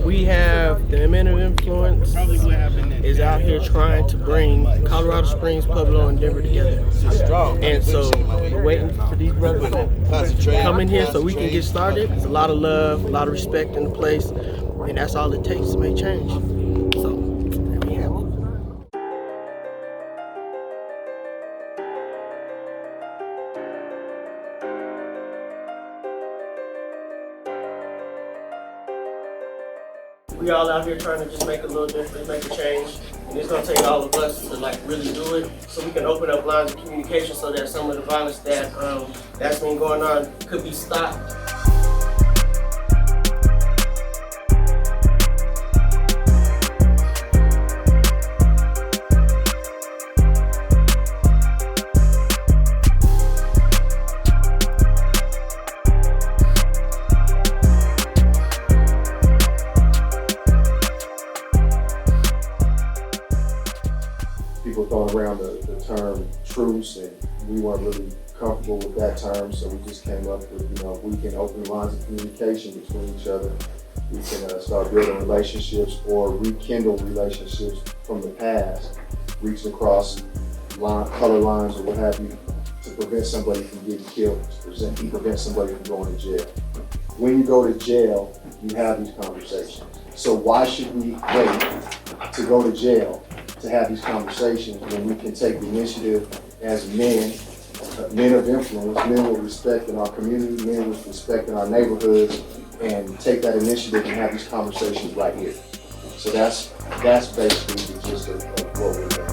We have the Men of Influence is out here trying to bring Colorado Springs, Pueblo, and Denver together. And so we're waiting for these brothers to come in here so we can get started. There's a lot of love, a lot of respect in the place, and that's all it takes to make change. So there we have it. We all out here trying to just make a little difference, make a change. And it's gonna take all of us to like really do it so we can open up lines of communication so that some of the violence that's been going on could be stopped. People throwing around the term truce, and we weren't really comfortable with that term, so we just came up with, if we can open lines of communication between each other, we can start building relationships or rekindle relationships from the past, reaching across color lines or what have you, to prevent somebody from getting killed, to prevent somebody from going to jail. When you go to jail, you have these conversations. So why should we wait to go to jail to have these conversations when we can take the initiative as men of influence, men with respect in our community, men with respect in our neighborhoods, and take that initiative and have these conversations right here. So that's basically the gist of what we're doing.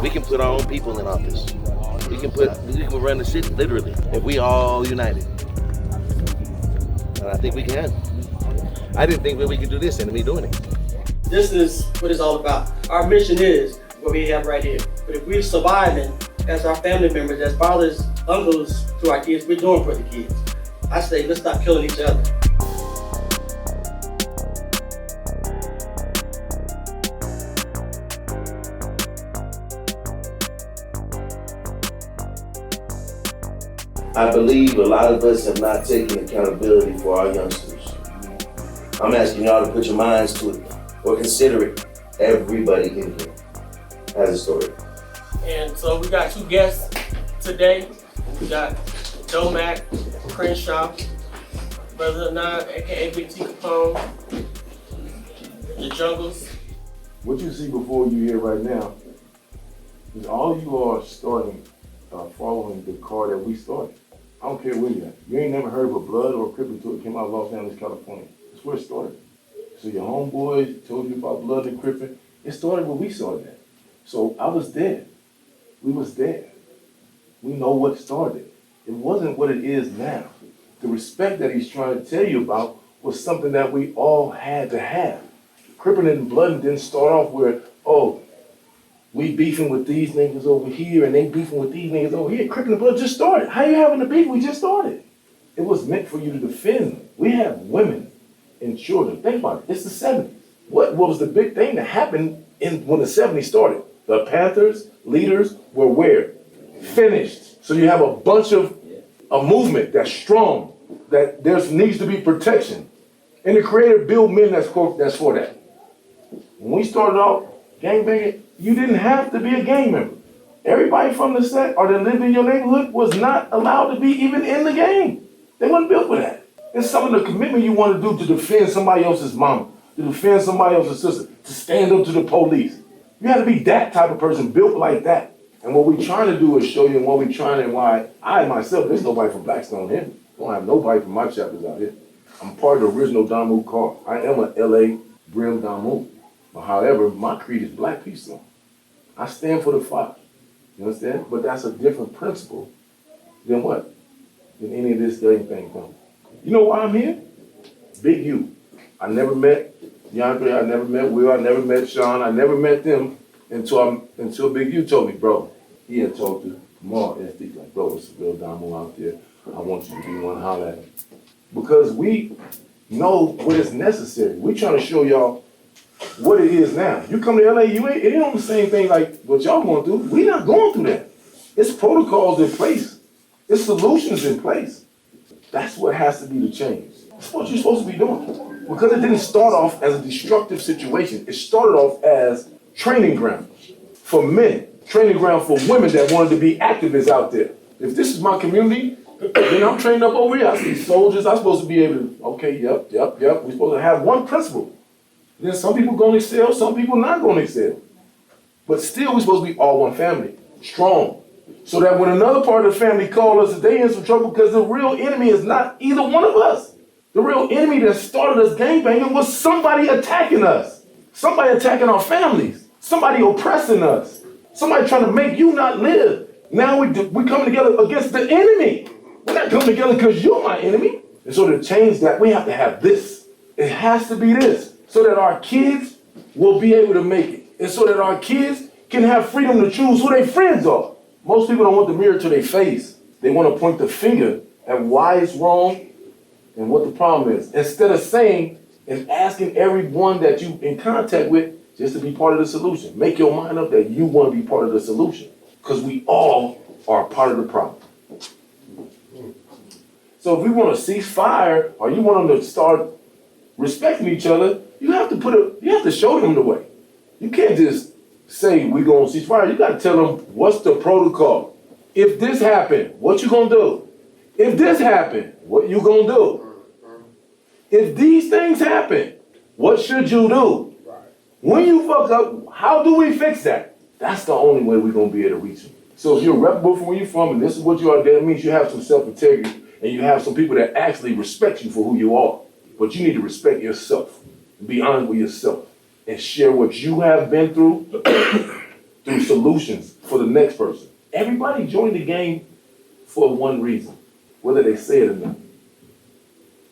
We can put our own people in office. We can run the shit literally if we all united. And I think we can. I didn't think that we could do this, and we doing it. This is what it's all about. Our mission is what we have right here. But if we're surviving as our family members, as fathers, uncles to our kids, we're doing for the kids. I say, let's stop killing each other. I believe a lot of us have not taken accountability for our youngsters. I'm asking y'all to put your minds to it or consider it. Everybody in here has a story. And so we got two guests today. We got Domac Crenshaw, Brother Hanan, aka Big T Capone, the Jungles. What you see before you here right now is all you are starting, following the car that we started. I don't care where you're at. You ain't never heard of a blood or a crip until it came out of Los Angeles, California. That's where it started. So your homeboys told you about blood and cripping. It started where we started at. So I was there. We was there. We know what started. It wasn't what it is now. The respect that he's trying to tell you about was something that we all had to have. Cripping and blood didn't start off where, we beefing with these niggas over here and they beefing with these niggas over here. Crippin' and blood just started. How you having a beef? We just started. It was meant for you to defend. We have women and children. Think about it. It's the 70s. What was the big thing that happened when the 70s started? The Panthers leaders were where? Finished. So you have a bunch of a movement that's strong, that there needs to be protection. And the Creator built men that's for that. When we started off gangbanging, you didn't have to be a gang member. Everybody from the set or that lived in your neighborhood was not allowed to be even in the gang. They weren't built for that. It's some of the commitment you want to do to defend somebody else's mama, to defend somebody else's sister, to stand up to the police. You have to be that type of person, built like that. And what we're trying to do is show you, and what we're trying to, and why I myself, there's nobody from Blackstone here. I don't have nobody from my chapters out here. I'm part of the original Damu car. I am a LA Brim Damu. But however, my creed is Black Peace Zone. I stand for the fight. You understand? But that's a different principle than what? Than any of this dang thing. You know why I'm here? Big U. I never met DeAndre, I never met Will, I never met Sean, I never met them until Big U told me, bro, he had talked to more ethic, like, bro, it's a real dynamo out there. I want you to be one, holler at him. Because we know what is necessary. We trying to show y'all what it is now. You come to LA, it ain't on the same thing like what y'all going through. We not going through that. It's protocols in place. It's solutions in place. That's what has to be the change. That's what you're supposed to be doing. Because it didn't start off as a destructive situation. It started off as training ground for men, training ground for women that wanted to be activists out there. If this is my community, then I'm trained up over here. I see soldiers. I'm supposed to be able to, okay, yep. We're supposed to have one principle. Then some people going to excel, some people not going to excel. But still, we're supposed to be all one family, strong. So that when another part of the family calls us, they in some trouble because the real enemy is not either one of us. The real enemy that started us gangbanging was somebody attacking us. Somebody attacking our families. Somebody oppressing us. Somebody trying to make you not live. Now we coming together against the enemy. We're not coming together because you're my enemy. And so to change that, we have to have this. It has to be this. So that our kids will be able to make it. And so that our kids can have freedom to choose who their friends are. Most people don't want the mirror to their face. They want to point the finger at why it's wrong and what the problem is. Instead of saying and asking everyone that you in contact with just to be part of the solution. Make your mind up that you want to be part of the solution. Because we all are part of the problem. So if we want to cease fire or you want them to start respecting each other, you have to show them the way. You can't just say we're going to cease fire. You got to tell them what's the protocol. If this happened, what you going to do? If this happened, what you going to do? If these things happen, what should you do? When you fuck up, how do we fix that? That's the only way we're going to be able to reach them. So if you're reputable from where you're from and this is what you are, that means you have some self-integrity and you have some people that actually respect you for who you are. But you need to respect yourself. Be honest with yourself and share what you have been through through solutions for the next person. Everybody joined the game for one reason, whether they say it or not.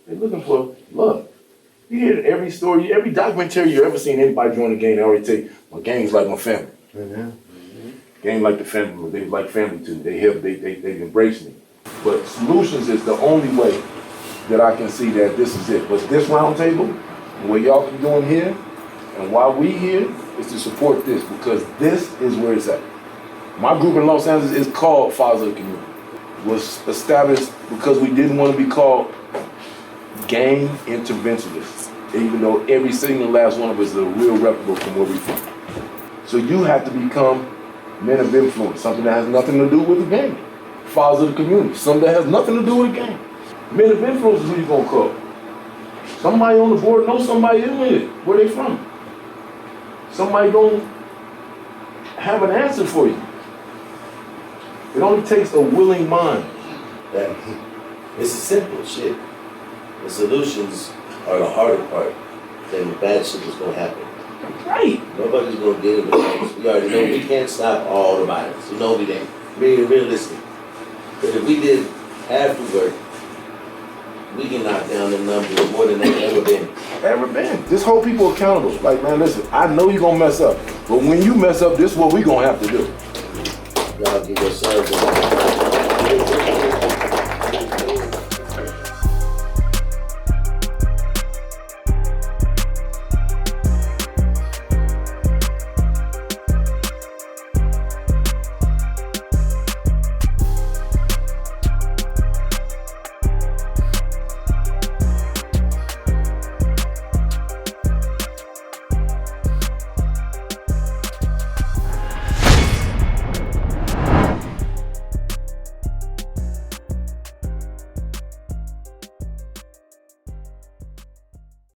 They're looking for love. You hear every story, every documentary you ever seen anybody join the game, they already say, my gang's like my family. Gang like the family, they like family too. They help, they embrace me. But solutions is the only way that I can see that this is it. But this round table, what y'all can do in here, and why we here, is to support this, because this is where it's at. My group in Los Angeles is called Fathers of the Community. It was established because we didn't want to be called gang interventionists, even though every single last one of us is a real reputable from where we're from. So you have to become men of influence, something that has nothing to do with the gang. Fathers of the community, something that has nothing to do with the gang. Men of influence is who you're going to call. Somebody on the board knows somebody in it. Where they from? Somebody going to have an answer for you. It only takes a willing mind. It's simple shit. The solutions are the harder part. Then the bad shit is going to happen. Right. Nobody's going to get it with us. We already know we can't stop all the violence. You know we didn't. Being realistic. But if we did half the work, we can knock down the numbers more than they've ever been. Just hold people accountable. Like, man, listen, I know you're going to mess up. But when you mess up, this is what we're going to have to do. Y'all give yourselves a